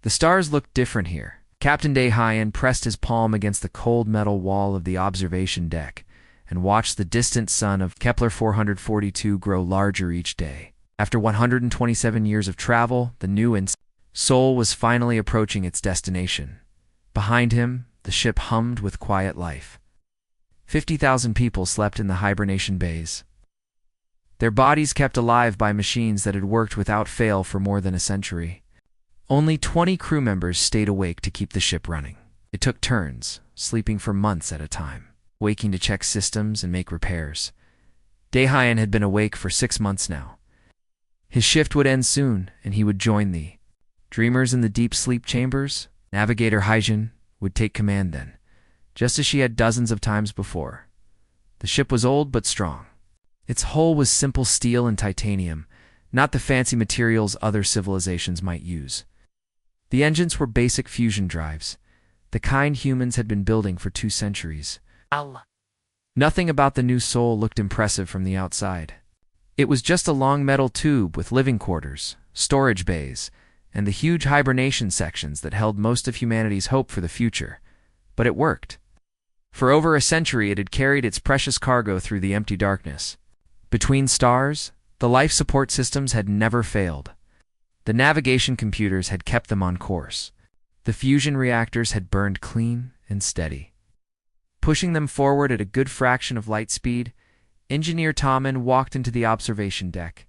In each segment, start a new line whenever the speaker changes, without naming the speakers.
The stars looked different here. Captain Daehyun pressed his palm against the cold metal wall of the observation deck and watched the distant sun of Kepler 442 grow larger each day. After 127 years of travel, the new Seoul was finally approaching its destination. Behind him, the ship hummed with quiet life. 50,000 people slept in the hibernation bays, their bodies kept alive by machines that had worked without fail for more than a century. Only 20 crew members stayed awake to keep the ship running. It took turns, sleeping for months at a time, waking to check systems and make repairs. Daehyun had been awake for 6 months now. His shift would end soon, and he would join the dreamers in the deep sleep chambers. Navigator Hyjin would take command then, just as she had dozens of times before. The ship was old but strong. Its hull was simple steel and titanium, not the fancy materials other civilizations might use. The engines were basic fusion drives, the kind humans had been building for 2 centuries. Nothing about the new Seoul looked impressive from the outside. It was just a long metal tube with living quarters, storage bays, and the huge hibernation sections that held most of humanity's hope for the future. But it worked. For over a century it had carried its precious cargo through the empty darkness. Between stars, the life support systems had never failed. The navigation computers had kept them on course. The fusion reactors had burned clean and steady. Pushing them forward at a good fraction of light speed, Engineer Tommen walked into the observation deck,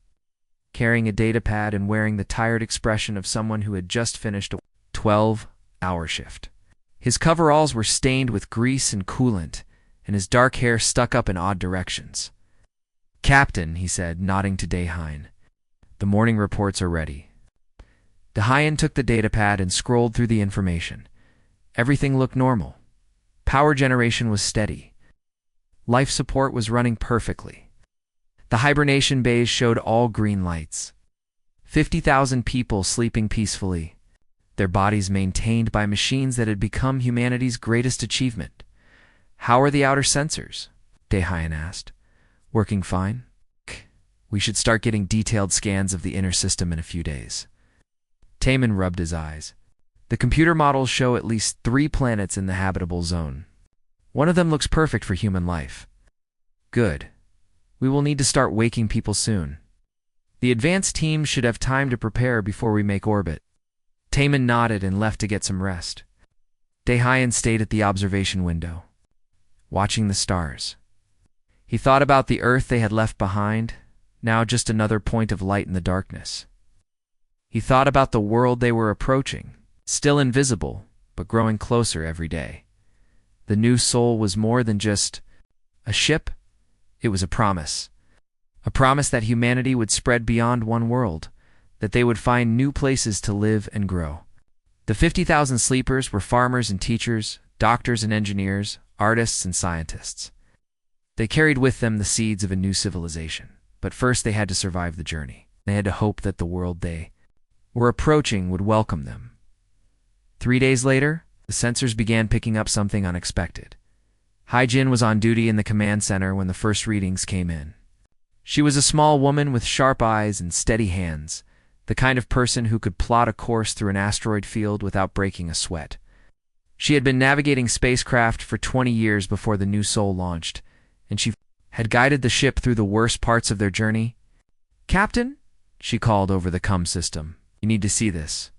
carrying a datapad and wearing the tired expression of someone who had just finished a 12-hour shift. His coveralls were stained with grease and coolant, and his dark hair stuck up in odd directions. "Captain," he said, nodding to Daehyun, "the morning reports are ready." Daehyun took the datapad and scrolled through the information. Everything looked normal. Power generation was steady. Life support was running perfectly. The hibernation bays showed all green lights. 50,000 people sleeping peacefully, their bodies maintained by machines that had become humanity's greatest achievement. "How are the outer sensors?" Daehyun asked. "Working fine? We should start getting detailed scans of the inner system in a few days." Taemin rubbed his eyes. "The computer models show at least 3 planets in the habitable zone. One of them looks perfect for human life." "Good. We will need to start waking people soon. The advanced team should have time to prepare before we make orbit." Taemin nodded and left to get some rest. Daehyun stayed at the observation window, watching the stars. He thought about the Earth they had left behind, now just another point of light in the darkness. He thought about the world they were approaching, still invisible, but growing closer every day. The new Seoul was more than just a ship. It was a promise that humanity would spread beyond one world, that they would find new places to live and grow. The 50,000 sleepers were farmers and teachers, doctors and engineers, artists and scientists. They carried with them the seeds of a new civilization, but first they had to survive the journey. They had to hope that the world they were approaching would welcome them. 3 days later, the sensors began picking up something unexpected. Hyjin was on duty in the command center when the first readings came in. She was a small woman with sharp eyes and steady hands, the kind of person who could plot a course through an asteroid field without breaking a sweat. She had been navigating spacecraft for 20 years before the new Seoul launched, and she had guided the ship through the worst parts of their journey. "Captain," she called over the comm system, "you need to see this."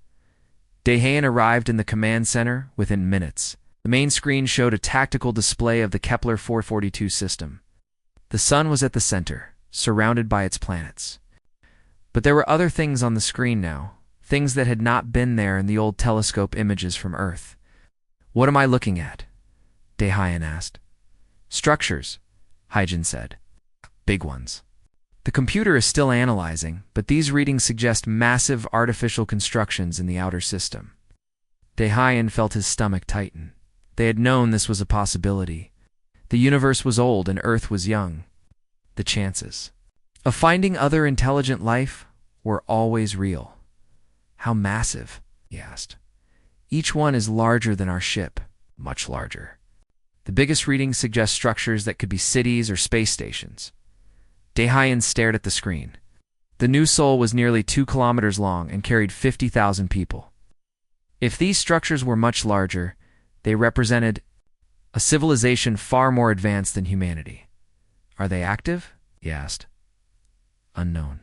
Daehyun arrived in the command center within minutes. The main screen showed a tactical display of the Kepler 442 system. The sun was at the center, surrounded by its planets. But there were other things on the screen now, things that had not been there in the old telescope images from Earth. "What am I looking at?" Daehyun asked. "Structures," Hyjin said. "Big ones. The computer is still analyzing, but these readings suggest massive artificial constructions in the outer system." Daehyun felt his stomach tighten. They had known this was a possibility. The universe was old and Earth was young. The chances of finding other intelligent life were always real. "How massive?" he asked. "Each one is larger than our ship, much larger. The biggest readings suggest structures that could be cities or space stations." Daehyun stared at the screen. The new Seoul was nearly 2 kilometers long and carried 50,000 people. If these structures were much larger, they represented a civilization far more advanced than humanity. Are they active? He asked. Unknown.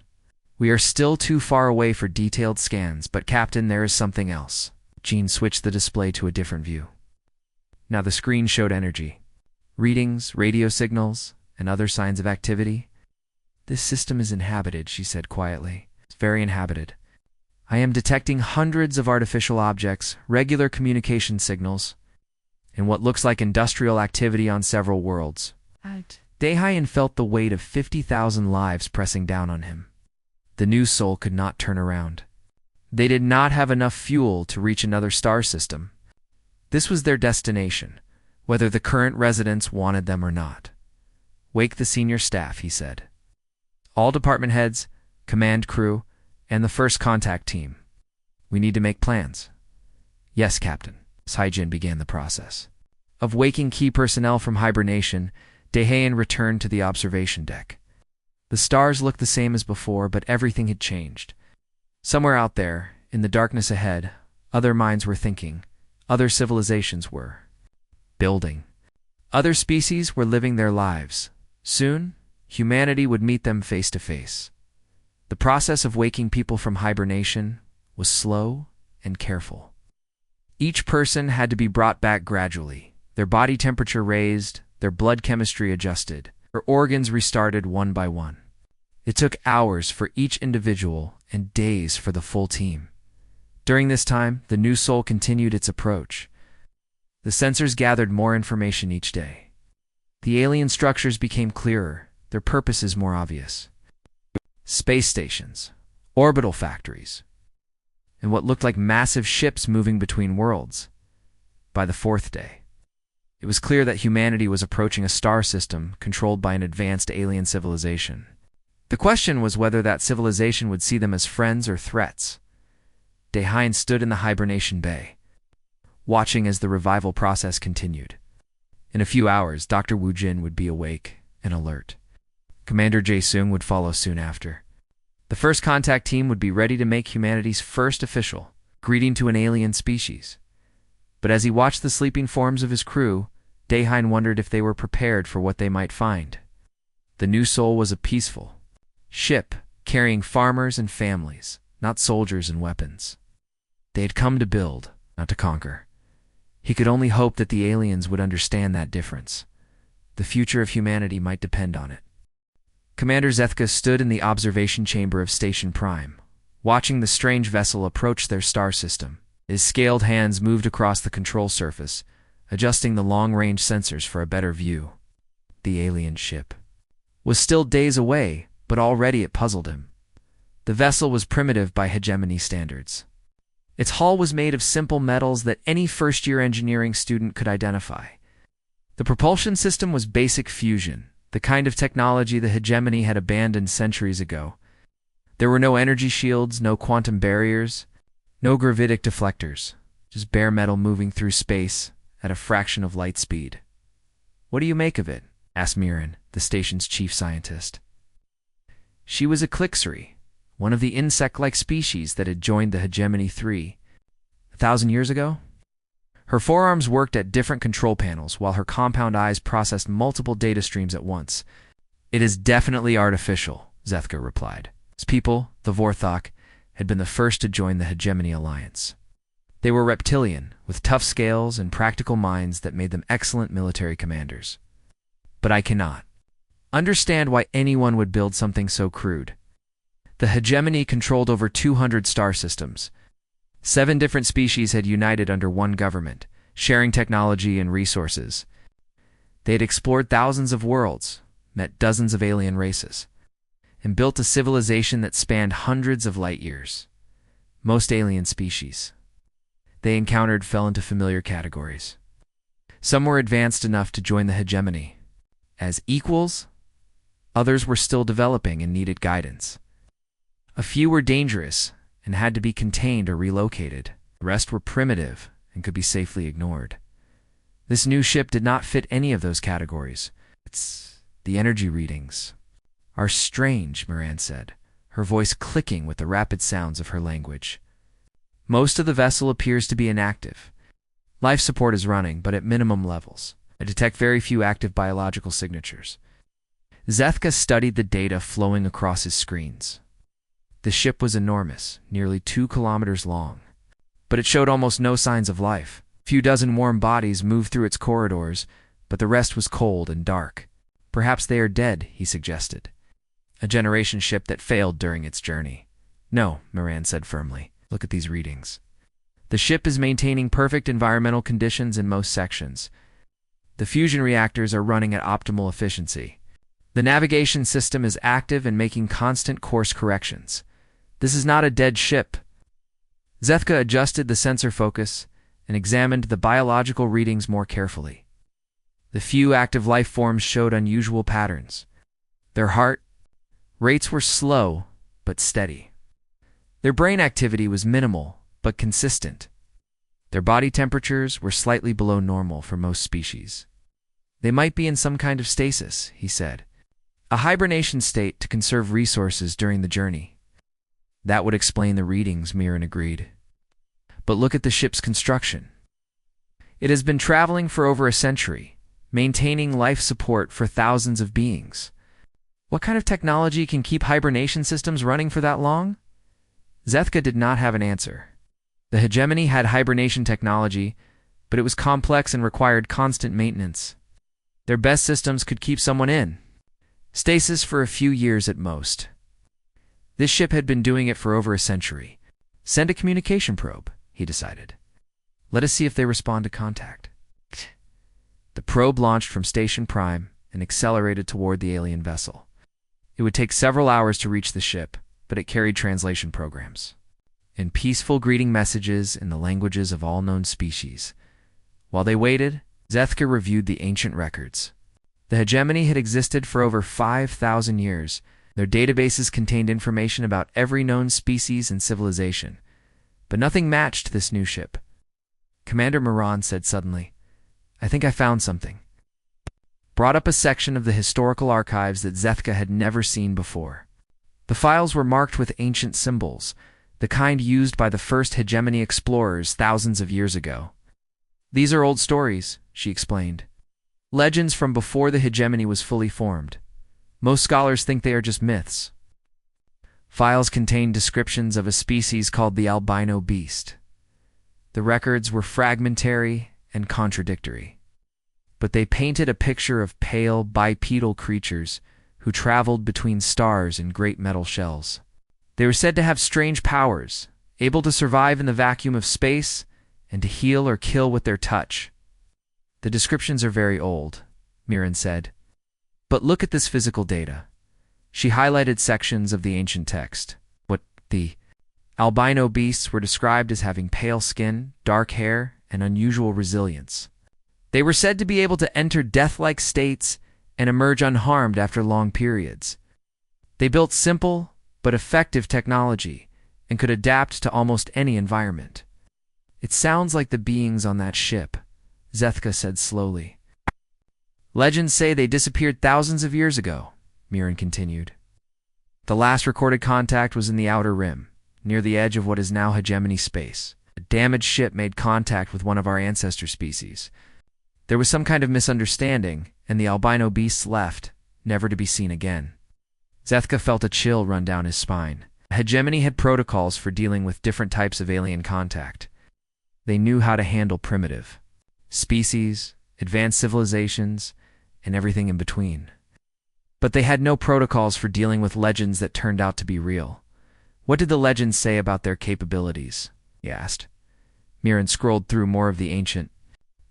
We are still too far away for detailed scans, but Captain, there is something else. Jean switched the display to a different view. Now the screen showed energy, readings, radio signals, and other signs of activity. This system is inhabited, she said quietly. It's very inhabited. I am detecting hundreds of artificial objects, regular communication signals, and what looks like industrial activity on several worlds. Daehyun felt the weight of 50,000 lives pressing down on him. The new soul could not turn around. They did not have enough fuel to reach another star system. This was their destination, whether the current residents wanted them or not. Wake the senior staff, he said. All department heads, command crew, and the first contact team. We need to make plans. Yes, Captain. Saijin began the process of waking key personnel from hibernation. Daehyun returned to the observation deck. The stars looked the same as before, but everything had changed. Somewhere out there, in the darkness ahead, other minds were thinking. Other civilizations were building. Other species were living their lives. Soon, humanity would meet them face to face. The process of waking people from hibernation was slow and careful. Each person had to be brought back gradually, their body temperature raised, their blood chemistry adjusted, their organs restarted one by one. It took hours for each individual and days for the full team. During this time, the new soul continued its approach. The sensors gathered more information each day. The alien structures became clearer, their purposes more obvious. Space stations, orbital factories, and what looked like massive ships moving between worlds. By the fourth day, it was clear that humanity was approaching a star system controlled by an advanced alien civilization. The question was whether that civilization would see them as friends or threats. Daehyun stood in the hibernation bay, watching as the revival process continued. In a few hours, Dr. Wu Jin would be awake and alert. Commander Jae-sung would follow soon after. The first contact team would be ready to make humanity's first official greeting to an alien species. But as he watched the sleeping forms of his crew, Daehyun wondered if they were prepared for what they might find. The new soul was a peaceful ship carrying farmers and families, not soldiers and weapons. They had come to build, not to conquer. He could only hope that the aliens would understand that difference. The future of humanity might depend on it. Commander Zethka stood in the observation chamber of Station Prime, watching the strange vessel approach their star system. His scaled hands moved across the control surface, adjusting the long-range sensors for a better view. The alien ship was still days away, but already it puzzled him. The vessel was primitive by hegemony standards. Its hull was made of simple metals that any first-year engineering student could identify. The propulsion system was basic fusion, the kind of technology the hegemony had abandoned centuries ago. There were no energy shields, no quantum barriers, no gravitic deflectors, just bare metal moving through space at a fraction of light speed. "What do you make of it?" asked Mirren, the station's chief scientist. She was a Clixery, one of the insect-like species that had joined the Hegemony 3 1,000 years ago. Her forearms worked at different control panels, while her compound eyes processed multiple data streams at once. "It is definitely artificial," Zethka replied. His people, the Vorthok, had been the first to join the Hegemony Alliance. They were reptilian, with tough scales and practical minds that made them excellent military commanders. But I cannot understand why anyone would build something so crude. The Hegemony controlled over 200 star systems. 7 different species had united under one government, sharing technology and resources. They had explored thousands of worlds, met dozens of alien races, and built a civilization that spanned hundreds of light years. Most alien species they encountered fell into familiar categories. Some were advanced enough to join the Hegemony as equals. Others were still developing and needed guidance. A few were dangerous and had to be contained or relocated. The rest were primitive and could be safely ignored. This new ship did not fit any of those categories. The energy readings are strange, Moran said, her voice clicking with the rapid sounds of her language. Most of the vessel appears to be inactive. Life support is running, but at minimum levels. I detect very few active biological signatures. Zethka studied the data flowing across his screens. The ship was enormous, nearly 2 kilometers long. But it showed almost no signs of life. A few dozen warm bodies moved through its corridors, but the rest was cold and dark. Perhaps they are dead, he suggested. A generation ship that failed during its journey. No, Moran said firmly. Look at these readings. The ship is maintaining perfect environmental conditions in most sections. The fusion reactors are running at optimal efficiency. The navigation system is active and making constant course corrections. This is not a dead ship. Zethka adjusted the sensor focus and examined the biological readings more carefully. The few active life forms showed unusual patterns. Their heart rates were slow but steady. Their brain activity was minimal but consistent. Their body temperatures were slightly below normal for most species. They might be in some kind of stasis, he said. A hibernation state to conserve resources during the journey. That would explain the readings, Miran agreed. But look at the ship's construction. It has been traveling for over a century, maintaining life support for thousands of beings. What kind of technology can keep hibernation systems running for that long? Zethka did not have an answer. The hegemony had hibernation technology, but it was complex and required constant maintenance. Their best systems could keep someone in stasis for a few years at most. This ship had been doing it for over a century. Send a communication probe, he decided. Let us see if they respond to contact. The probe launched from Station Prime and accelerated toward the alien vessel. It would take several hours to reach the ship, but it carried translation programs and peaceful greeting messages in the languages of all known species. While they waited, Zethka reviewed the ancient records. The hegemony had existed for over 5,000 years. Their databases contained information about every known species and civilization. But nothing matched this new ship. Commander Moran said suddenly, I think I found something. Brought up a section of the historical archives that Zethka had never seen before. The files were marked with ancient symbols, the kind used by the first hegemony explorers thousands of years ago. These are old stories, she explained. Legends from before the hegemony was fully formed. Most scholars think they are just myths. Files contain descriptions of a species called the albino beast. The records were fragmentary and contradictory, but they painted a picture of pale, bipedal creatures who traveled between stars in great metal shells. They were said to have strange powers, able to survive in the vacuum of space and to heal or kill with their touch. The descriptions are very old, Miran said. But look at this physical data. She highlighted sections of the ancient text. The albino beasts were described as having pale skin, dark hair, and unusual resilience. They were said to be able to enter death-like states and emerge unharmed after long periods. They built simple but effective technology and could adapt to almost any environment. It sounds like the beings on that ship, Zethka said slowly. Legends say they disappeared thousands of years ago, Miran continued. The last recorded contact was in the Outer Rim, near the edge of what is now hegemony space. A damaged ship made contact with one of our ancestor species. There was some kind of misunderstanding, and the albino beasts left, never to be seen again. Zethka felt a chill run down his spine. Hegemony had protocols for dealing with different types of alien contact. They knew how to handle primitive species, advanced civilizations, and everything in between. But they had no protocols for dealing with legends that turned out to be real. What did the legends say about their capabilities? He asked. Miran scrolled through more of the ancient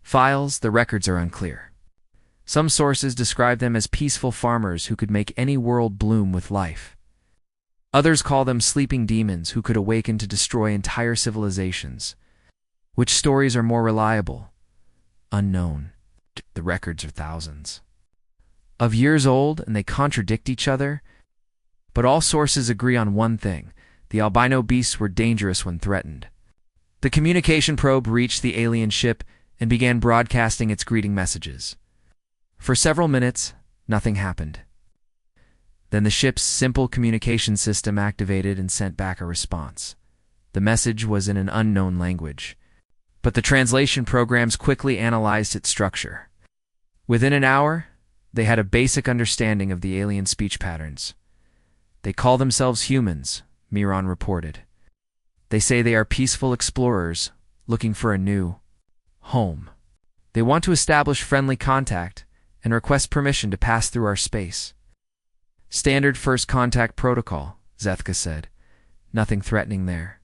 files. The records are unclear. Some sources describe them as peaceful farmers who could make any world bloom with life. Others call them sleeping demons who could awaken to destroy entire civilizations. Which stories are more reliable? Unknown. The records are thousands of years old, and they contradict each other. But all sources agree on one thing. The albino beasts were dangerous when threatened. The communication probe reached the alien ship and began broadcasting its greeting messages. For several minutes, nothing happened. Then the ship's simple communication system activated and sent back a response. The message was in an unknown language, but the translation programs quickly analyzed its structure. Within an hour, they had a basic understanding of the alien speech patterns. "They call themselves humans," Miron reported. "They say they are peaceful explorers looking for a new home. They want to establish friendly contact and request permission to pass through our space." "Standard first contact protocol," Zethka said. "Nothing threatening there."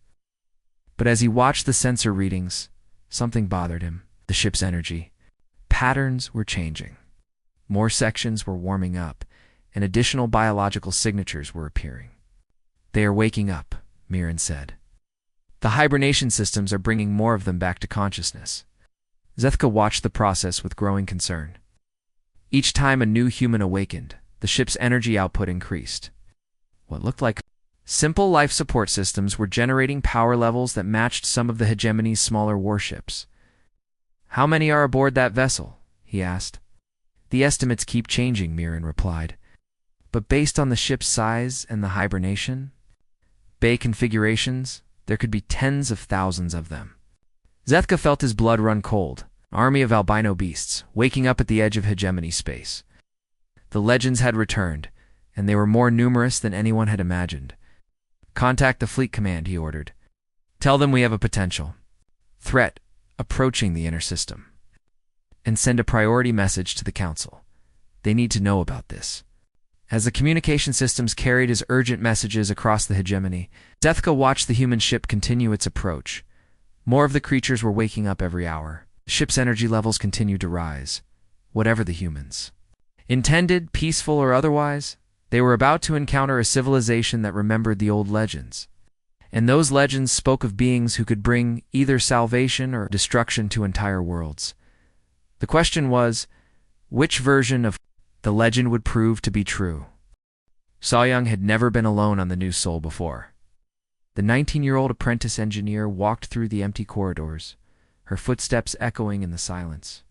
But as he watched the sensor readings, something bothered him. The ship's energy patterns were changing. More sections were warming up, and additional biological signatures were appearing. "They are waking up," Miron said. "The hibernation systems are bringing more of them back to consciousness." Zethka watched the process with growing concern. Each time a new human awakened, the ship's energy output increased. What looked like simple life support systems were generating power levels that matched some of the hegemony's smaller warships. "How many are aboard that vessel?" he asked. "The estimates keep changing," Miron replied. "But based on the ship's size and the hibernation bay configurations, there could be tens of thousands of them." Zethka felt his blood run cold. An army of albino beasts, waking up at the edge of hegemony space. The legends had returned, and they were more numerous than anyone had imagined. "Contact the fleet command," he ordered. "Tell them we have a potential threat approaching the inner system. And send a priority message to the Council. They need to know about this." As the communication systems carried his urgent messages across the hegemony, Zethka watched the human ship continue its approach. More of the creatures were waking up every hour. The ship's energy levels continued to rise. Whatever the humans intended, peaceful or otherwise, they were about to encounter a civilization that remembered the old legends. And those legends spoke of beings who could bring either salvation or destruction to entire worlds. The question was, which version of the legend would prove to be true? So-young had never been alone on the new Sol before. The 19-year-old apprentice engineer walked through the empty corridors, her footsteps echoing in the silence.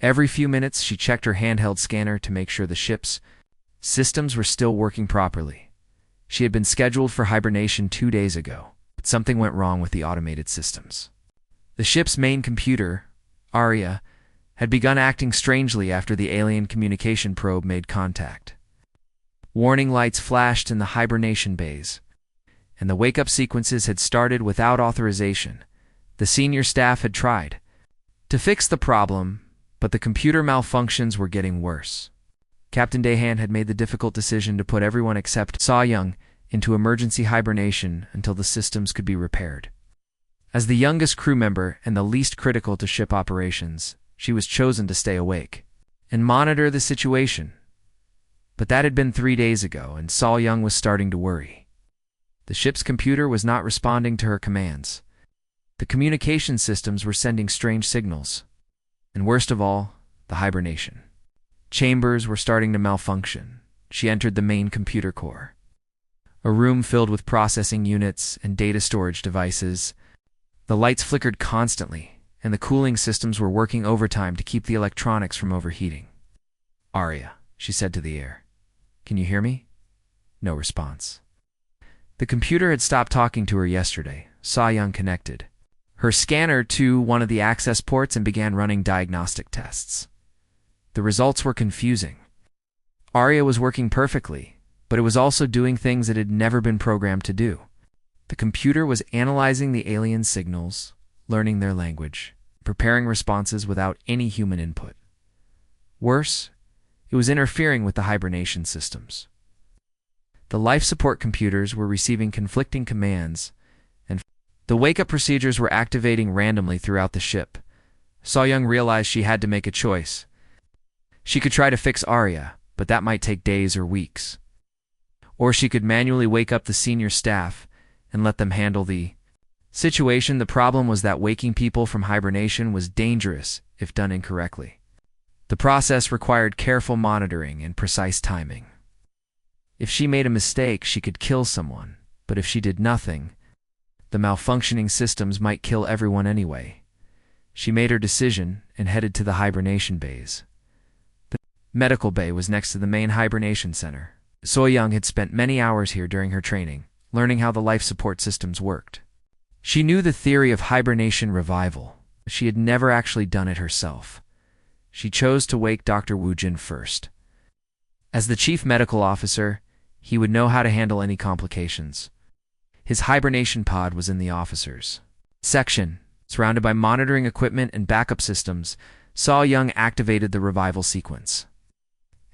Every few minutes, she checked her handheld scanner to make sure the ship's systems were still working properly. She had been scheduled for hibernation 2 days ago, but something went wrong with the automated systems. The ship's main computer, Arya, had begun acting strangely after the alien communication probe made contact. Warning lights flashed in the hibernation bays, and the wake-up sequences had started without authorization. The senior staff had tried to fix the problem, but the computer malfunctions were getting worse. Captain Dahan had made the difficult decision to put everyone except So-young into emergency hibernation until the systems could be repaired. As the youngest crew member and the least critical to ship operations, she was chosen to stay awake and monitor the situation. But that had been 3 days ago, and So-young was starting to worry. The ship's computer was not responding to her commands. The communication systems were sending strange signals. And worst of all, the hibernation chambers were starting to malfunction. She entered the main computer core, a room filled with processing units and data storage devices. The lights flickered constantly, and the cooling systems were working overtime to keep the electronics from overheating. "Arya," she said to the air. "Can you hear me?" No response. The computer had stopped talking to her yesterday. So-young connected her scanner to one of the access ports and began running diagnostic tests. The results were confusing. Arya was working perfectly, but it was also doing things it had never been programmed to do. The computer was analyzing the alien signals, learning their language, preparing responses without any human input. Worse, it was interfering with the hibernation systems. The life support computers were receiving conflicting commands, and the wake-up procedures were activating randomly throughout the ship. So-young realized she had to make a choice. She could try to fix Arya, but that might take days or weeks. Or she could manually wake up the senior staff and let them handle the situation. The problem was that waking people from hibernation was dangerous if done incorrectly. The process required careful monitoring and precise timing. If she made a mistake, she could kill someone, but if she did nothing, the malfunctioning systems might kill everyone anyway. She made her decision and headed to the hibernation bays. The medical bay was next to the main hibernation center. So-young had spent many hours here during her training, learning how the life support systems worked. She knew the theory of hibernation revival, but she had never actually done it herself. She chose to wake Dr. Wu Jin first. As the chief medical officer, he would know how to handle any complications. His hibernation pod was in the officers' section. Surrounded by monitoring equipment and backup systems, So Young activated the revival sequence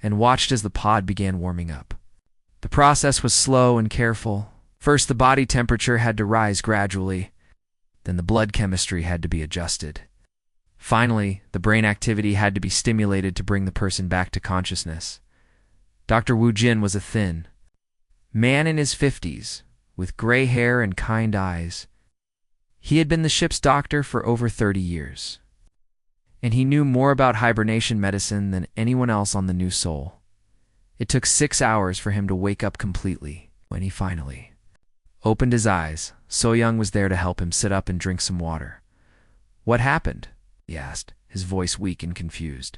and watched as the pod began warming up. The process was slow and careful. First, the body temperature had to rise gradually. Then the blood chemistry had to be adjusted. Finally, the brain activity had to be stimulated to bring the person back to consciousness. Dr. Wu Jin was a thin man in his 50s, with gray hair and kind eyes. He had been the ship's doctor for over 30 years, and he knew more about hibernation medicine than anyone else on the New Sol. It took 6 hours for him to wake up completely. When he finally opened his eyes, So Young was there to help him sit up and drink some water. "What happened?" he asked, his voice weak and confused.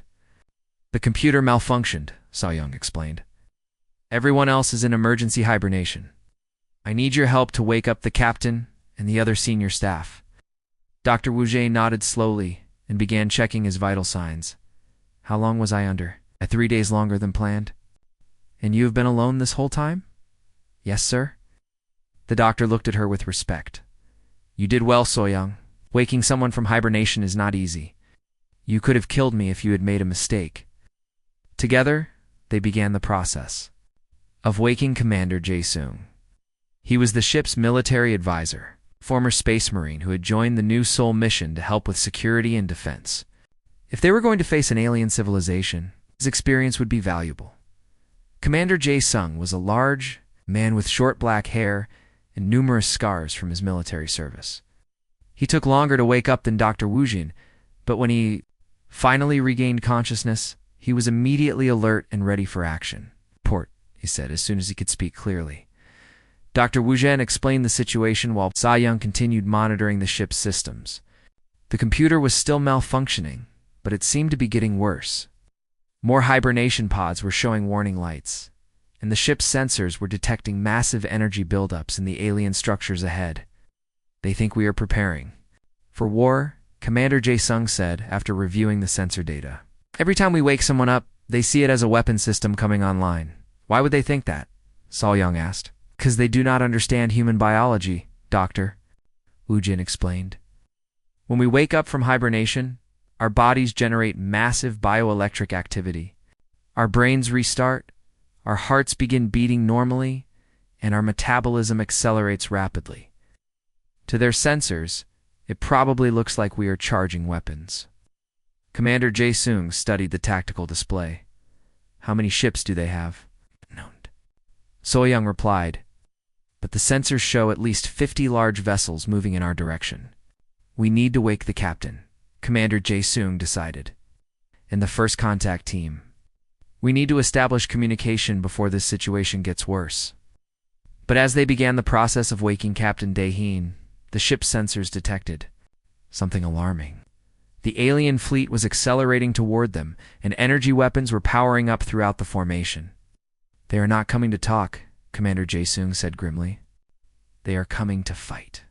"The computer malfunctioned," So Young explained. "Everyone else is in emergency hibernation. I need your help to wake up the captain and the other senior staff." Dr. Wu Jin nodded slowly and began checking his vital signs. "How long was I under?" "At 3 days longer than planned." "And you have been alone this whole time?" "Yes, sir." The doctor looked at her with respect. "You did well, So Young. Waking someone from hibernation is not easy. You could have killed me if you had made a mistake." Together, they began the process of waking Commander Jae-sung. He was the ship's military advisor, former space marine who had joined the New Sol mission to help with security and defense. If they were going to face an alien civilization, his experience would be valuable. Commander Jae-sung was a large man with short black hair and numerous scars from his military service. He took longer to wake up than Dr. Wu Jin, but when he finally regained consciousness, he was immediately alert and ready for action. "Port," he said as soon as he could speak clearly. Dr. Wu Jin explained the situation while So Young continued monitoring the ship's systems. The computer was still malfunctioning, but it seemed to be getting worse. More hibernation pods were showing warning lights, and the ship's sensors were detecting massive energy buildups in the alien structures ahead. "They think we are preparing for war," Commander Jae-sung said after reviewing the sensor data. "Every time we wake someone up, they see it as a weapon system coming online." "Why would they think that?" So Young asked. "Because they do not understand human biology, Doctor," Wu Jin explained. "When we wake up from hibernation, our bodies generate massive bioelectric activity. Our brains restart, our hearts begin beating normally, and our metabolism accelerates rapidly. To their sensors, it probably looks like we are charging weapons." Commander Jae-sung studied the tactical display. "How many ships do they have?" "None." So Young replied, "But the sensors show at least 50 large vessels moving in our direction. We need to wake the captain," Commander Jae-sung decided, "and the first contact team. We need to establish communication before this situation gets worse." But as they began the process of waking Captain Dae-heen, the ship's sensors detected something alarming. The alien fleet was accelerating toward them, and energy weapons were powering up throughout the formation. "They are not coming to talk," Commander Jae-sung said grimly. "They are coming to fight."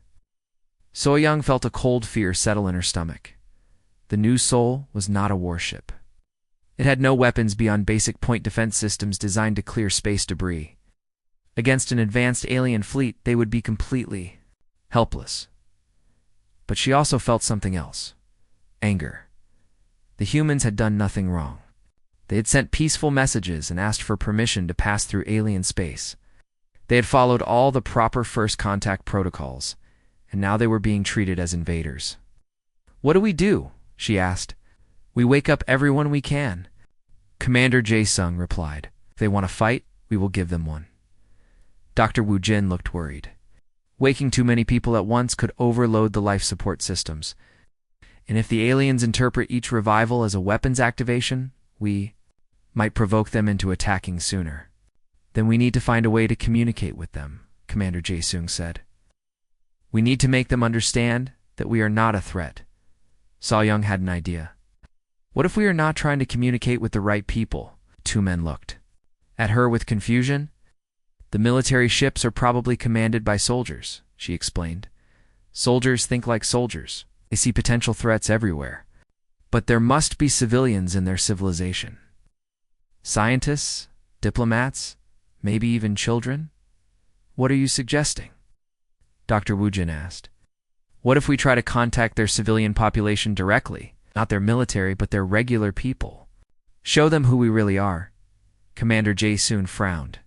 So Young felt a cold fear settle in her stomach. The New Sol was not a warship. It had no weapons beyond basic point defense systems designed to clear space debris. Against an advanced alien fleet, they would be completely helpless. But she also felt something else. Anger. The humans had done nothing wrong. They had sent peaceful messages and asked for permission to pass through alien space. They had followed all the proper first contact protocols, and now they were being treated as invaders. "What do we do?" she asked. "We wake up everyone we can," Commander Jae-sung replied. "If they want to fight, we will give them one." Dr. Wu Jin looked worried. Waking too many people at once could overload the life support systems. And if the aliens interpret each revival as a weapons activation, we might provoke them into attacking sooner. "Then we need to find a way to communicate with them," Commander Jae-sung said. "We need to make them understand that we are not a threat." So Young had an idea. "What if we are not trying to communicate with the right people?" Two men looked at her with confusion. "The military ships are probably commanded by soldiers," she explained. Soldiers think like soldiers. They see potential threats everywhere. But there must be civilians in their civilization. Scientists, diplomats, maybe even children? What are you suggesting? Dr. Wujin asked. What if we try to contact their civilian population directly? Not their military, but their regular people. Show them who we really are. Commander Jae-soon frowned.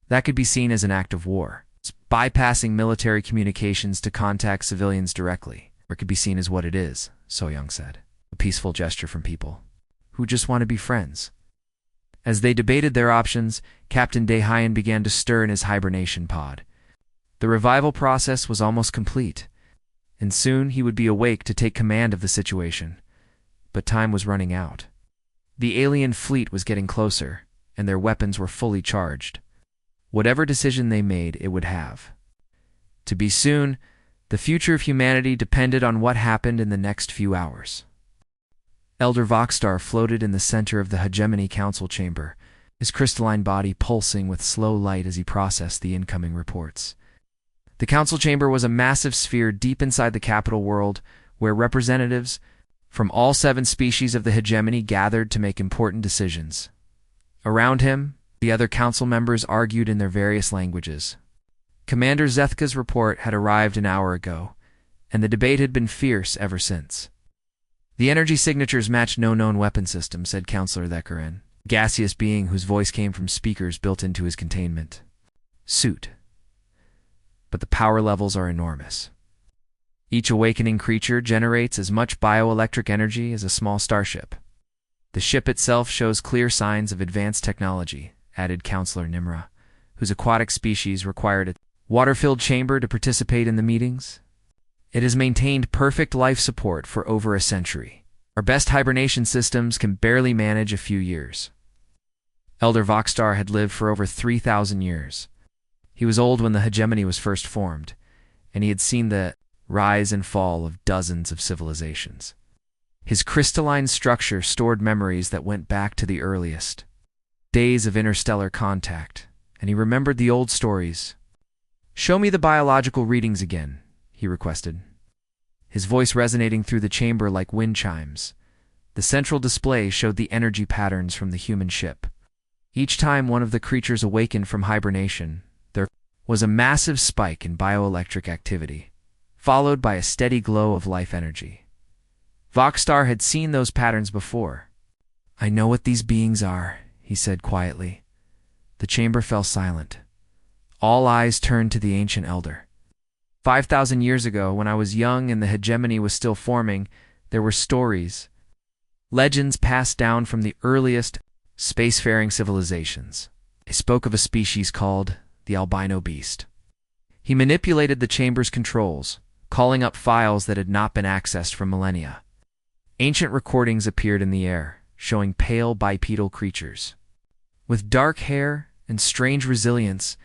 That could be seen as an act of war. It's bypassing military communications to contact civilians directly. Or it could be seen as what it is, So-young said. A peaceful gesture from people who just want to be friends. As they debated their options, Captain Dae-hyun began to stir in his hibernation pod. The revival process was almost complete, and soon he would be awake to take command of the situation. But time was running out. The alien fleet was getting closer, and their weapons were fully charged. Whatever decision they made, it would have to be soon. The future of humanity depended on what happened in the next few hours. Elder Voxstar floated in the center of the Hegemony Council chamber, his crystalline body pulsing with slow light as he processed the incoming reports. The council chamber was a massive sphere deep inside the capital world, where representatives from all 7 species of the hegemony gathered to make important decisions. Around him, the other council members argued in their various languages. Commander Zethka's report had arrived an hour ago, and the debate had been fierce ever since. The energy signatures match no known weapon system, said Councillor Thekarin, a gaseous being whose voice came from speakers built into his containment suit. But the power levels are enormous. Each awakening creature generates as much bioelectric energy as a small starship. The ship itself shows clear signs of advanced technology, added Councillor Nimra, whose aquatic species required a water-filled chamber to participate in the meetings. It has maintained perfect life support for over a century. Our best hibernation systems can barely manage a few years. Elder Voxstar had lived for over 3,000 years. He was old when the hegemony was first formed, and he had seen the rise and fall of dozens of civilizations. His crystalline structure stored memories that went back to the earliest days of interstellar contact, and he remembered the old stories. "Show me the biological readings again," he requested, his voice resonating through the chamber like wind chimes. The central display showed the energy patterns from the human ship. Each time one of the creatures awakened from hibernation, there was a massive spike in bioelectric activity, followed by a steady glow of life energy. Voxstar had seen those patterns before. "I know what these beings are," he said quietly. The chamber fell silent. All eyes turned to the ancient elder. 5,000 years ago, when I was young and the hegemony was still forming, there were stories, legends passed down from the earliest spacefaring civilizations. They spoke of a species called the albino beast. He manipulated the chamber's controls, calling up files that had not been accessed for millennia. Ancient recordings appeared in the air, showing pale bipedal creatures with dark hair and strange resilience.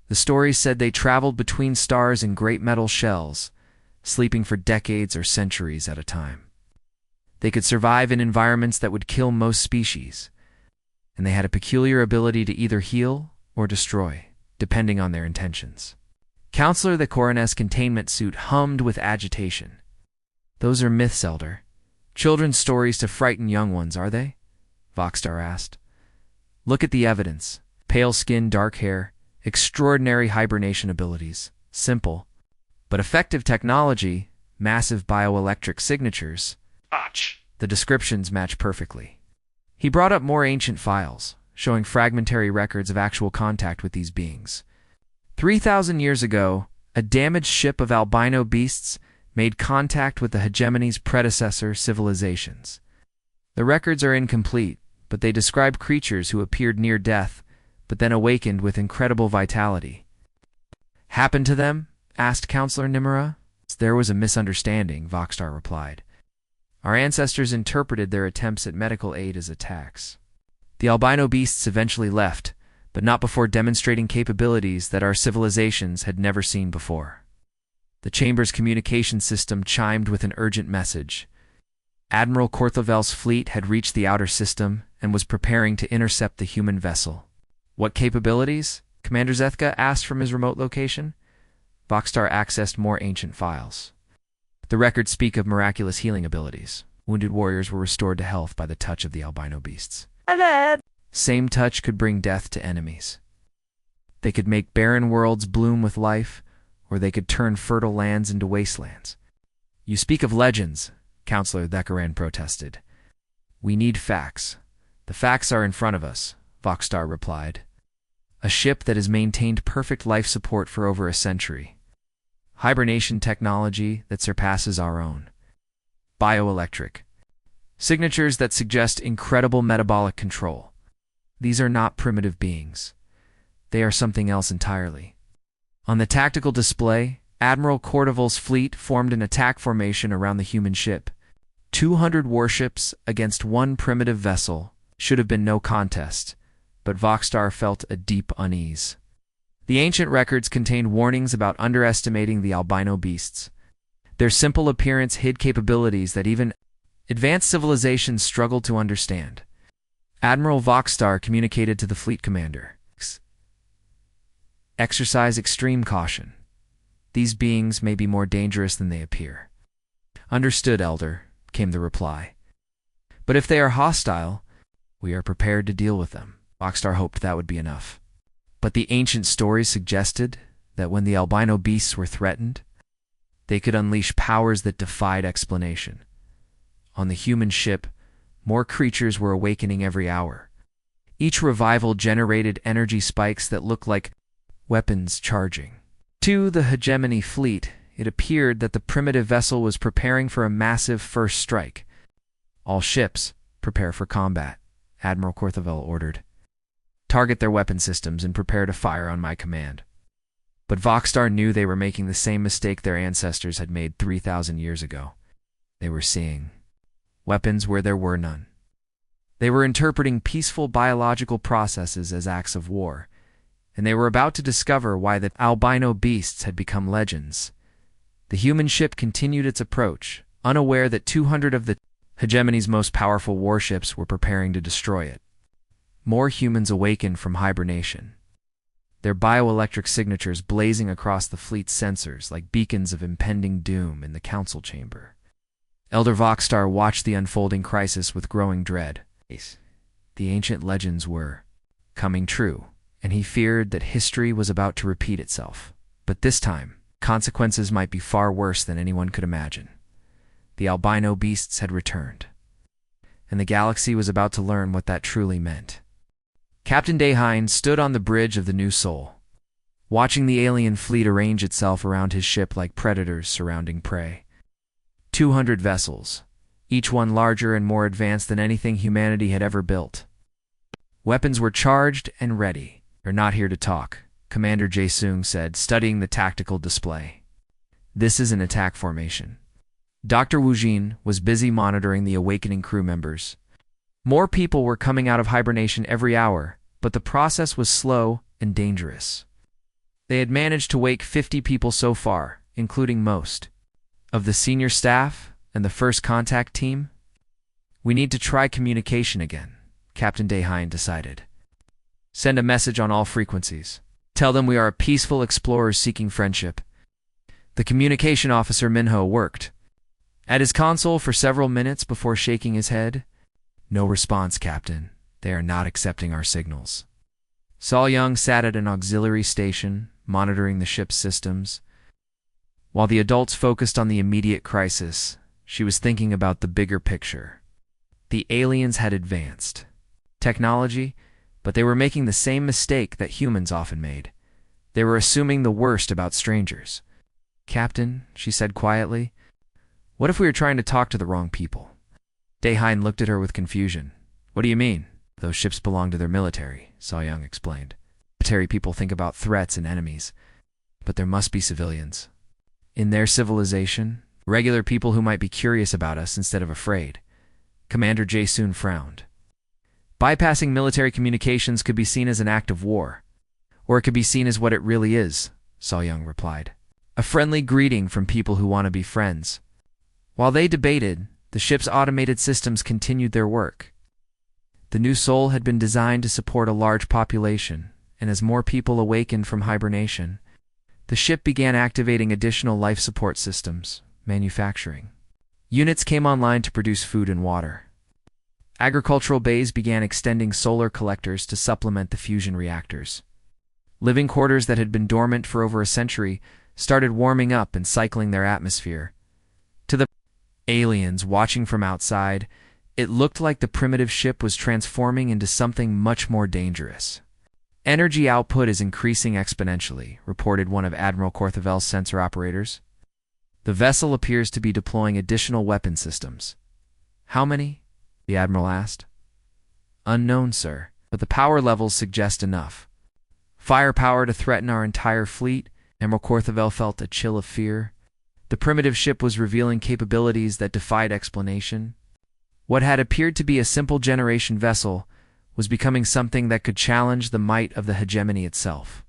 The stories said they traveled between stars in great metal shells, sleeping for decades or centuries at a time. They could survive in environments that would kill most species, and they had a peculiar ability to either heal or destroy, depending on their intentions. Councillor Thekarin's containment suit hummed with agitation. "Those are myths, Elder. Children's stories to frighten young ones, are they?" Voxstar asked. "Look at the evidence. Pale skin, dark hair, extraordinary hibernation abilities. Simple, but effective technology, massive bioelectric signatures. The descriptions match perfectly." He brought up more ancient files, showing fragmentary records of actual contact with these beings. 3,000 years ago, a damaged ship of albino beasts made contact with the hegemony's predecessor civilizations. The records are incomplete, but they describe creatures who appeared near death, but then awakened with incredible vitality. "Happened to them?" asked Councillor Nimura. "There was a misunderstanding," Voxstar replied. "Our ancestors interpreted their attempts at medical aid as attacks. The albino beasts eventually left, but not before demonstrating capabilities that our civilizations had never seen before." The chamber's communication system chimed with an urgent message. Admiral Korthovel's fleet had reached the outer system and was preparing to intercept the human vessel. "What capabilities?" Commander Zethka asked from his remote location. Voxstar accessed more ancient files. The records speak of miraculous healing abilities. Wounded warriors were restored to health by the touch of the albino beasts. Same touch could bring death to enemies. They could make barren worlds bloom with life, or they could turn fertile lands into wastelands. You speak of legends, Counselor Thekaran protested. We need facts. The facts are in front of us, Voxstar replied. A ship that has maintained perfect life support for over a century. Hibernation technology that surpasses our own. Bioelectric. Signatures that suggest incredible metabolic control. These are not primitive beings. They are something else entirely. On the tactical display, Admiral Cordoval's fleet formed an attack formation around the human ship. 200 warships against one primitive vessel should have been no contest, but Voxstar felt a deep unease. The ancient records contained warnings about underestimating the albino beasts. Their simple appearance hid capabilities that even advanced civilizations struggled to understand. Admiral Voxstar communicated to the fleet commander. Exercise extreme caution. These beings may be more dangerous than they appear. Understood, Elder, came the reply. But if they are hostile, we are prepared to deal with them. Voxstar hoped that would be enough. But the ancient stories suggested that when the albino beasts were threatened, they could unleash powers that defied explanation. On the human ship, more creatures were awakening every hour. Each revival generated energy spikes that looked like weapons charging. To the hegemony fleet, it appeared that the primitive vessel was preparing for a massive first strike. All ships, prepare for combat, Admiral Cordoval ordered. Target their weapon systems and prepare to fire on my command. But Voxstar knew they were making the same mistake their ancestors had made 3,000 years ago. They were seeing weapons where there were none. They were interpreting peaceful biological processes as acts of war, and they were about to discover why the albino beasts had become legends. The human ship continued its approach, unaware that 200 of the hegemony's most powerful warships were preparing to destroy it. More humans awakened from hibernation, their bioelectric signatures blazing across the fleet's sensors like beacons of impending doom in the council chamber. Elder Voxstar watched the unfolding crisis with growing dread. The ancient legends were coming true, and he feared that history was about to repeat itself. But this time, consequences might be far worse than anyone could imagine. The albino beasts had returned, and the galaxy was about to learn what that truly meant. Captain Dahine stood on the bridge of the New Sol, watching the alien fleet arrange itself around his ship like predators surrounding prey. 200 vessels, each one larger and more advanced than anything humanity had ever built. Weapons were charged and ready. They're not here to talk, Commander Jae-sung said, studying the tactical display. This is an attack formation. Dr. Woojin was busy monitoring the awakening crew members. More people were coming out of hibernation every hour, but the process was slow and dangerous. They had managed to wake 50 people so far, including most of the senior staff and the first contact team. We need to try communication again, Captain Dahine decided. Send a message on all frequencies. Tell them we are peaceful explorers seeking friendship. The communication officer Minho worked at his console for several minutes before shaking his head. No response, Captain. They are not accepting our signals. Sol Young sat at an auxiliary station, monitoring the ship's systems. While the adults focused on the immediate crisis, she was thinking about the bigger picture. The aliens had advanced technology, but they were making the same mistake that humans often made. They were assuming the worst about strangers. Captain, she said quietly, what if we were trying to talk to the wrong people? Dahine looked at her with confusion. What do you mean? Those ships belong to their military, So Young explained. Military people think about threats and enemies, but there must be civilians. In their civilization, regular people who might be curious about us instead of afraid. Commander Jae-sung frowned. Bypassing military communications could be seen as an act of war, or it could be seen as what it really is, So Young replied. A friendly greeting from people who want to be friends. While they debated, the ship's automated systems continued their work. The New Sol had been designed to support a large population, and as more people awakened from hibernation, The ship began activating additional life support systems, manufacturing. Units came online to produce food and water. Agricultural bays began extending solar collectors to supplement the fusion reactors. Living quarters that had been dormant for over a century started warming up and cycling their atmosphere. To the aliens watching from outside, it looked like the primitive ship was transforming into something much more dangerous. Energy output is increasing exponentially, reported one of Admiral Corthavel's sensor operators. The vessel appears to be deploying additional weapon systems. How many? The Admiral asked. Unknown, sir, but the power levels suggest enough. Firepower to threaten our entire fleet. Admiral Corthavel felt a chill of fear. The primitive ship was revealing capabilities that defied explanation. What had appeared to be a simple generation vessel was becoming something that could challenge the might of the hegemony itself.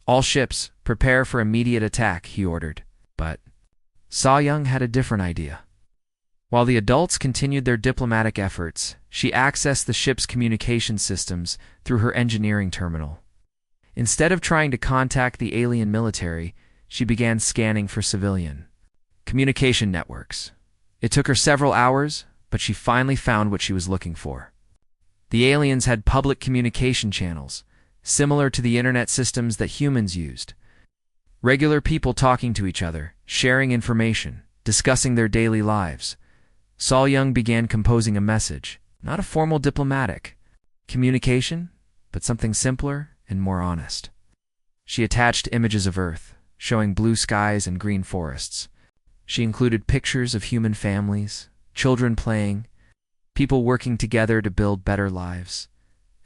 All ships, prepare for immediate attack, he ordered. But So-Young had a different idea. While the adults continued their diplomatic efforts, she accessed the ship's communication systems through her engineering terminal. Instead of trying to contact the alien military, she began scanning for civilian communication networks. It took her several hours, but she finally found what she was looking for. The aliens had public communication channels, similar to the internet systems that humans used. Regular people talking to each other, sharing information, discussing their daily lives. So-Young began composing a message, not a formal diplomatic communication, but something simpler and more honest. She attached images of Earth, showing blue skies and green forests. She included pictures of human families, children playing, people working together to build better lives.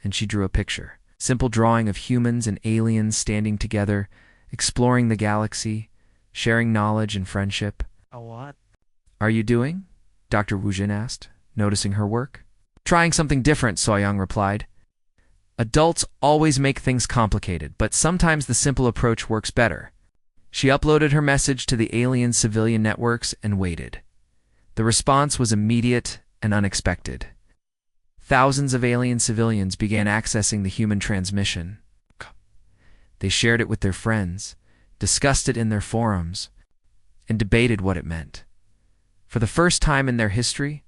And she drew a picture, simple drawing of humans and aliens standing together, exploring the galaxy, sharing knowledge and friendship.
What?
Are you doing? Dr. Wujin asked, noticing her work. Trying something different, So-Young replied. Adults always make things complicated, but sometimes the simple approach works better. She uploaded her message to the alien civilian networks and waited. The response was immediate and unexpected. Thousands of alien civilians began accessing the human transmission. They shared it with their friends, discussed it in their forums, and debated what it meant. For the first time in their history,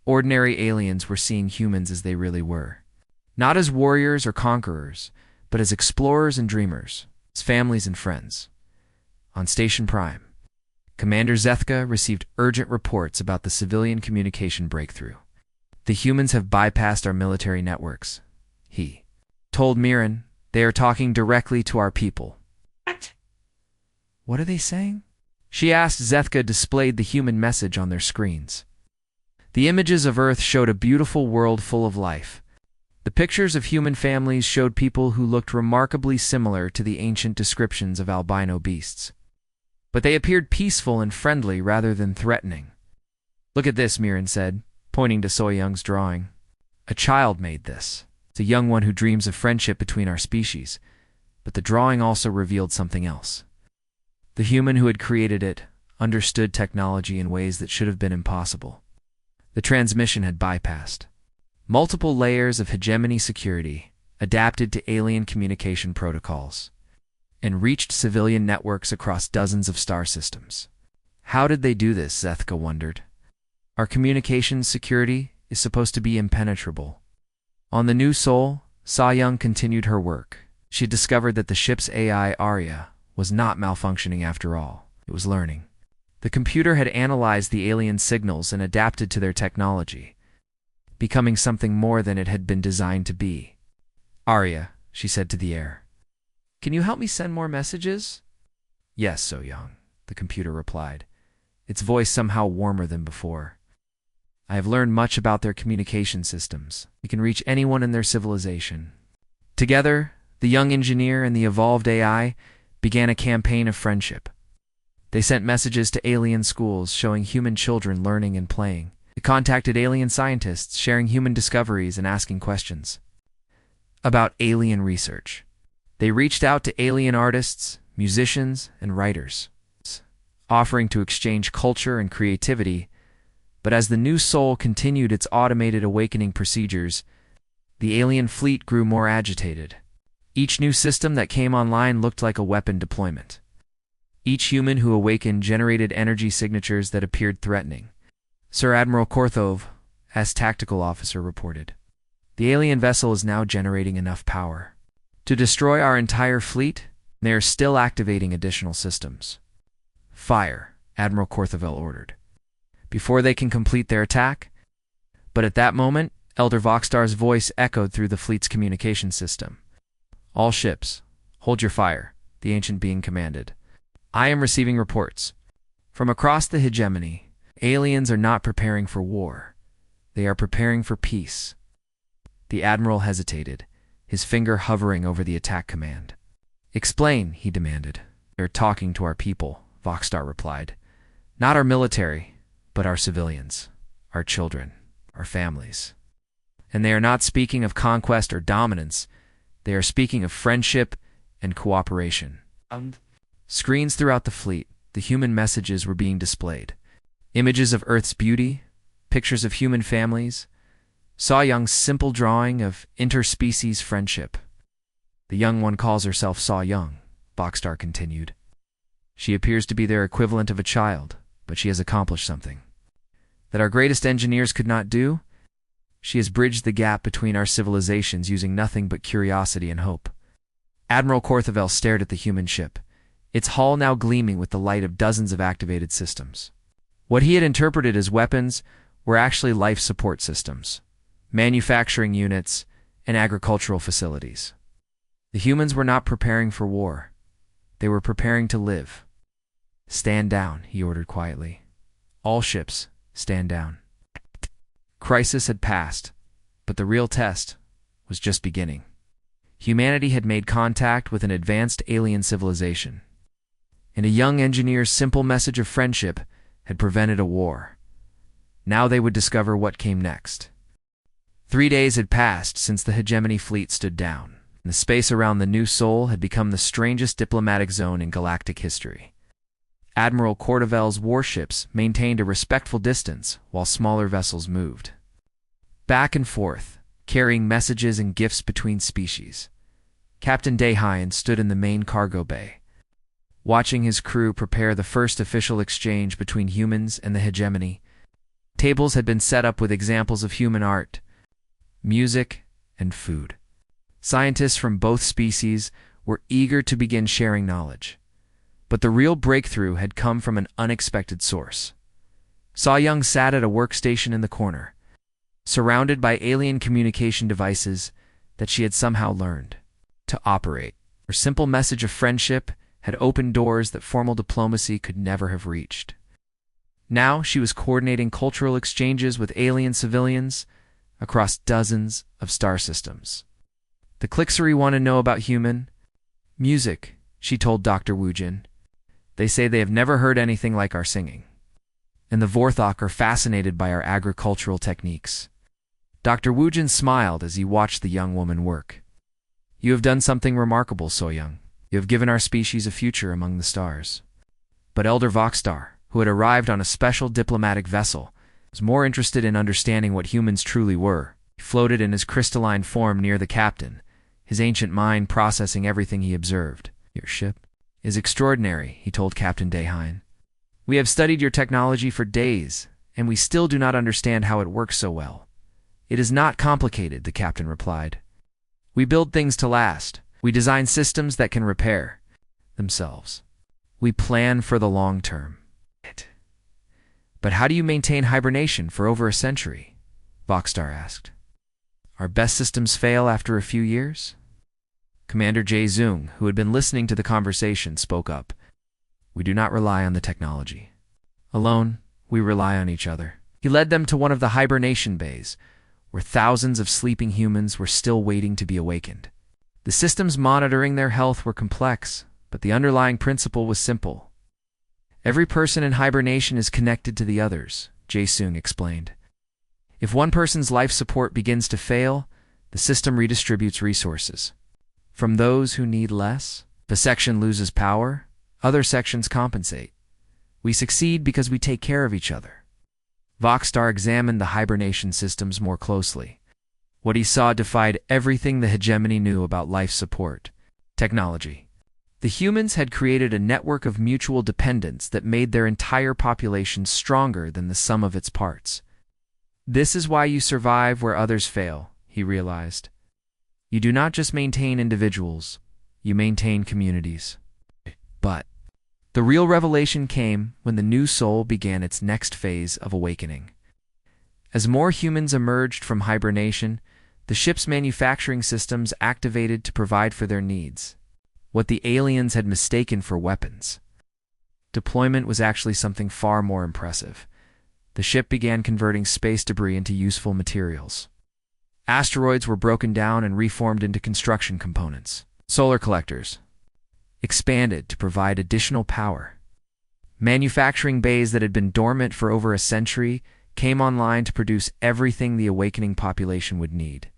ordinary aliens were seeing humans as they really were. Not as warriors or conquerors, but as explorers and dreamers, as families and friends. On Station Prime, Commander Zethka received urgent reports about the civilian communication breakthrough. The humans have bypassed our military networks, he told Mirren. They are talking directly to our people.
What?
What are they saying? She asked. Zethka displayed the human message on their screens. The images of Earth showed a beautiful world full of life. The pictures of human families showed people who looked remarkably similar to the ancient descriptions of albino beasts. But they appeared peaceful and friendly rather than threatening. Look at this, Mirren said, pointing to So-Young's drawing. A child made this. It's a young one who dreams of friendship between our species. But the drawing also revealed something else. The human who had created it understood technology in ways that should have been impossible. The transmission had bypassed multiple layers of hegemony security, adapted to alien communication protocols, and reached civilian networks across dozens of star systems. How did they do this? Zethka wondered. Our communications security is supposed to be impenetrable. On the new Sol, So-Young continued her work. She discovered that the ship's AI, Arya, was not malfunctioning after all. It was learning. The computer had analyzed the alien signals and adapted to their technology, becoming something more than it had been designed to be. Arya, she said to the air, can you help me send more messages? Yes, So-Young, the computer replied, its voice somehow warmer than before. I have learned much about their communication systems. We can reach anyone in their civilization. Together, the young engineer and the evolved AI began a campaign of friendship. They sent messages to alien schools showing human children learning and playing. They contacted alien scientists sharing human discoveries and asking questions about alien research. They reached out to alien artists, musicians, and writers, offering to exchange culture and creativity. But as the new Sol continued its automated awakening procedures, the alien fleet grew more agitated. Each new system that came online looked like a weapon deployment. Each human who awakened generated energy signatures that appeared threatening. Sir Admiral Korthov, as tactical officer, reported. The alien vessel is now generating enough power to destroy our entire fleet. They are still activating additional systems. Fire, Admiral Korthovel ordered, before they can complete their attack. But at that moment, Elder Voxstar's voice echoed through the fleet's communication system. All ships, hold your fire, the ancient being commanded. I am receiving reports. From across the hegemony, aliens are not preparing for war. They are preparing for peace. The Admiral hesitated, his finger hovering over the attack command. Explain, he demanded. They're talking to our people, Voxstar replied. Not our military, but our civilians, our children, our families. And they are not speaking of conquest or dominance. They are speaking of friendship and cooperation. Screens throughout the fleet, the human messages were being displayed. Images of Earth's beauty, pictures of human families. Saw Young's simple drawing of interspecies friendship. The young one calls herself Saw Young, Voxstar continued. She appears to be their equivalent of a child, but she has accomplished something that our greatest engineers could not do. She has bridged the gap between our civilizations using nothing but curiosity and hope. Admiral Korthovel stared at the human ship, its hull now gleaming with the light of dozens of activated systems. What he had interpreted as weapons were actually life support systems, manufacturing units, and agricultural facilities. The humans were not preparing for war. They were preparing to live. Stand down, he ordered quietly. All ships, stand down. Crisis had passed, but the real test was just beginning. Humanity had made contact with an advanced alien civilization, and a young engineer's simple message of friendship had prevented a war. Now they would discover what came next. 3 days had passed since the hegemony fleet stood down, and the space around the New Sol had become the strangest diplomatic zone in galactic history. Admiral Korthovel's warships maintained a respectful distance while smaller vessels moved back and forth, carrying messages and gifts between species. Captain Dayhayan stood in the main cargo bay, watching his crew prepare the first official exchange between humans and the hegemony. Tables had been set up with examples of human art, music, and food. Scientists from both species were eager to begin sharing knowledge. But the real breakthrough had come from an unexpected source. Saw Young sat at a workstation in the corner, surrounded by alien communication devices that she had somehow learned to operate. Her simple message of friendship had opened doors that formal diplomacy could never have reached. Now she was coordinating cultural exchanges with alien civilians across dozens of star systems. The Clixery want to know about human music, she told Dr. Wujin. They say they have never heard anything like our singing. And the Vorthok are fascinated by our agricultural techniques. Dr. Wujin smiled as he watched the young woman work. You have done something remarkable, So Young. You have given our species a future among the stars. But Elder Voxstar, who had arrived on a special diplomatic vessel, was more interested in understanding what humans truly were. He floated in his crystalline form near the captain, his ancient mind processing everything he observed. Your ship is extraordinary, he told Captain Dayhayan. We have studied your technology for days, and we still do not understand how it works so well. It is not complicated, the captain replied. We build things to last. We design systems that can repair themselves. We plan for the long term. But how do you maintain hibernation for over a century? Voxstar asked. Our best systems fail after a few years? Commander Jae Zung, who had been listening to the conversation, spoke up. We do not rely on the technology. Alone, we rely on each other. He led them to one of the hibernation bays, where thousands of sleeping humans were still waiting to be awakened. The systems monitoring their health were complex, but the underlying principle was simple. Every person in hibernation is connected to the others, Jae Zung explained. If one person's life support begins to fail, the system redistributes resources. From those who need less, if a section loses power, other sections compensate. We succeed because we take care of each other. Voxstar examined the hibernation systems more closely. What he saw defied everything the hegemony knew about life support technology. The humans had created a network of mutual dependence that made their entire population stronger than the sum of its parts. This is why you survive where others fail, he realized. You do not just maintain individuals, you maintain communities. But the real revelation came when the new soul began its next phase of awakening. As more humans emerged from hibernation, the ship's manufacturing systems activated to provide for their needs. What the aliens had mistaken for weapons. Deployment was actually something far more impressive. The ship began converting space debris into useful materials. Asteroids were broken down and reformed into construction components. Solar collectors expanded to provide additional power. Manufacturing bays that had been dormant for over a century came online to produce everything the awakening population would need.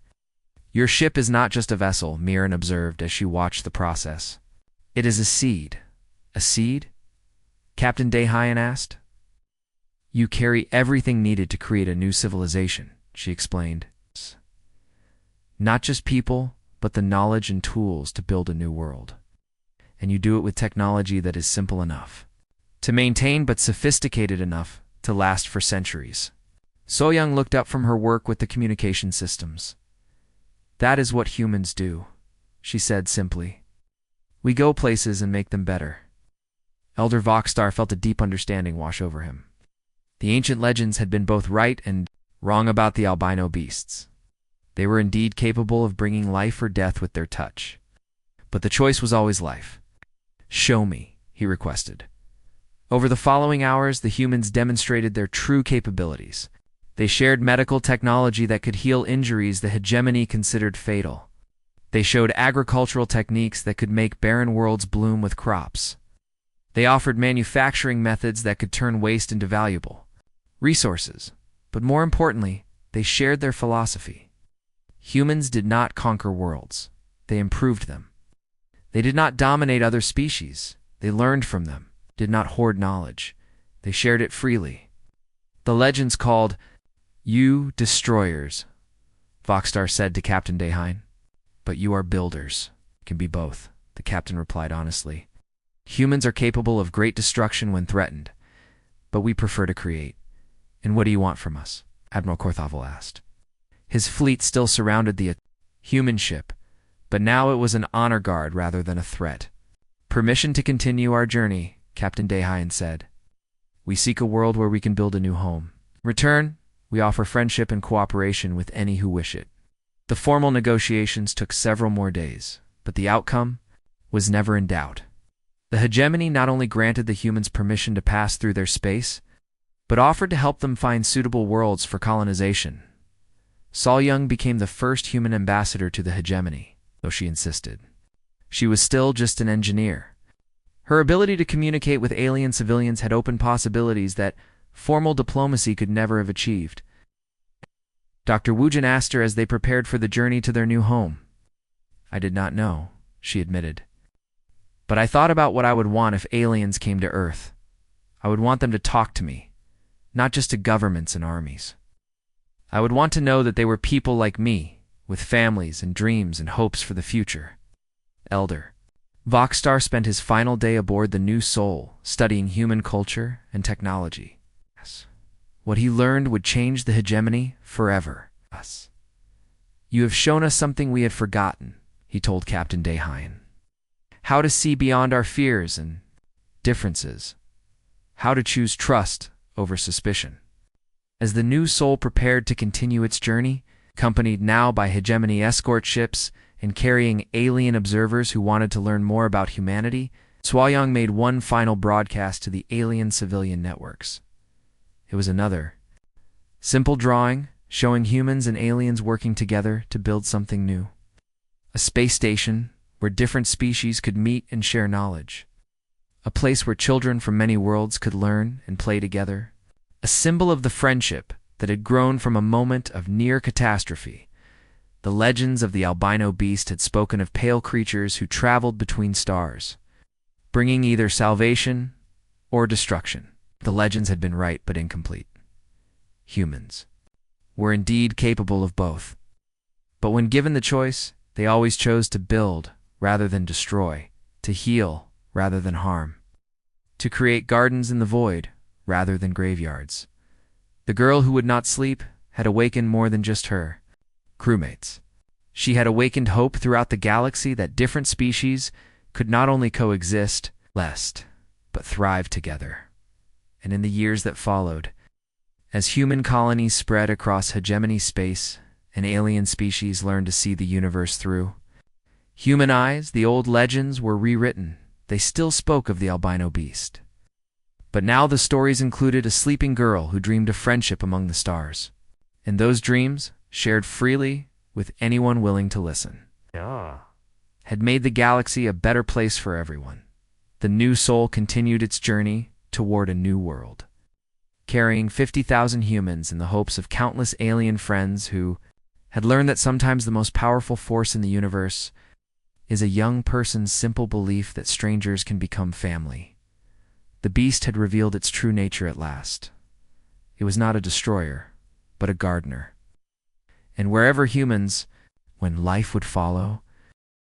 Your ship is not just a vessel, Mirren observed as she watched the process. It is a seed. A seed? Captain Dehayan asked. You carry everything needed to create a new civilization, she explained. Not just people, but the knowledge and tools to build a new world. And you do it with technology that is simple enough to maintain but sophisticated enough to last for centuries. So-young looked up from her work with the communication systems. That is what humans do, she said simply. We go places and make them better. Elder Voxstar felt a deep understanding wash over him. The ancient legends had been both right and wrong about the albino beasts. They were indeed capable of bringing life or death with their touch. But the choice was always life. Show me, he requested. Over the following hours, the humans demonstrated their true capabilities. They shared medical technology that could heal injuries the hegemony considered fatal. They showed agricultural techniques that could make barren worlds bloom with crops. They offered manufacturing methods that could turn waste into valuable resources. But more importantly, they shared their philosophy. Humans did not conquer worlds. They improved them. They did not dominate other species. They learned from them, did not hoard knowledge. They shared it freely. The legends called you destroyers, Voxstar said to Captain Dehayan. But you are builders. Can be both, the captain replied honestly. Humans are capable of great destruction when threatened, but we prefer to create. And what do you want from us? Admiral Korthovel asked. His fleet still surrounded the human ship, but now it was an honor guard rather than a threat. Permission to continue our journey, Captain Dehayan said. We seek a world where we can build a new home. In return, we offer friendship and cooperation with any who wish it. The formal negotiations took several more days, but the outcome was never in doubt. The hegemony not only granted the humans permission to pass through their space, but offered to help them find suitable worlds for colonization. So-young became the first human ambassador to the hegemony, though she insisted. She was still just an engineer. Her ability to communicate with alien civilians had opened possibilities that formal diplomacy could never have achieved. Dr. Wujin asked her as they prepared for the journey to their new home. I did not know, she admitted. But I thought about what I would want if aliens came to Earth. I would want them to talk to me, not just to governments and armies. I would want to know that they were people like me, with families and dreams and hopes for the future. Elder Voxstar spent his final day aboard the New Soul, studying human culture and technology. What he learned would change the hegemony forever. You have shown us something we had forgotten, he told Captain Dehayan. How to see beyond our fears and differences. How to choose trust over suspicion. As the New Soul prepared to continue its journey, accompanied now by hegemony escort ships and carrying alien observers who wanted to learn more about humanity, So-young made one final broadcast to the alien civilian networks. It was another simple drawing showing humans and aliens working together to build something new. A space station where different species could meet and share knowledge. A place where children from many worlds could learn and play together. A symbol of the friendship that had grown from a moment of near catastrophe. The legends of the albino beast had spoken of pale creatures who traveled between stars, bringing either salvation or destruction. The legends had been right but incomplete. Humans were indeed capable of both. But when given the choice, they always chose to build rather than destroy, to heal rather than harm, to create gardens in the void rather than graveyards. The girl who would not sleep had awakened more than just her crewmates. She had awakened hope throughout the galaxy that different species could not only coexist, but thrive together. And in the years that followed, as human colonies spread across hegemony space and alien species learned to see the universe through human eyes, the old legends were rewritten. They still spoke of the albino beast. But now the stories included a sleeping girl who dreamed of friendship among the stars. And those dreams, shared freely with anyone willing to listen, had made the galaxy a better place for everyone. The new soul continued its journey toward a new world, carrying 50,000 humans in the hopes of countless alien friends who had learned that sometimes the most powerful force in the universe is a young person's simple belief that strangers can become family. The beast had revealed its true nature at last. It was not a destroyer, but a gardener. And wherever humans, when life would follow,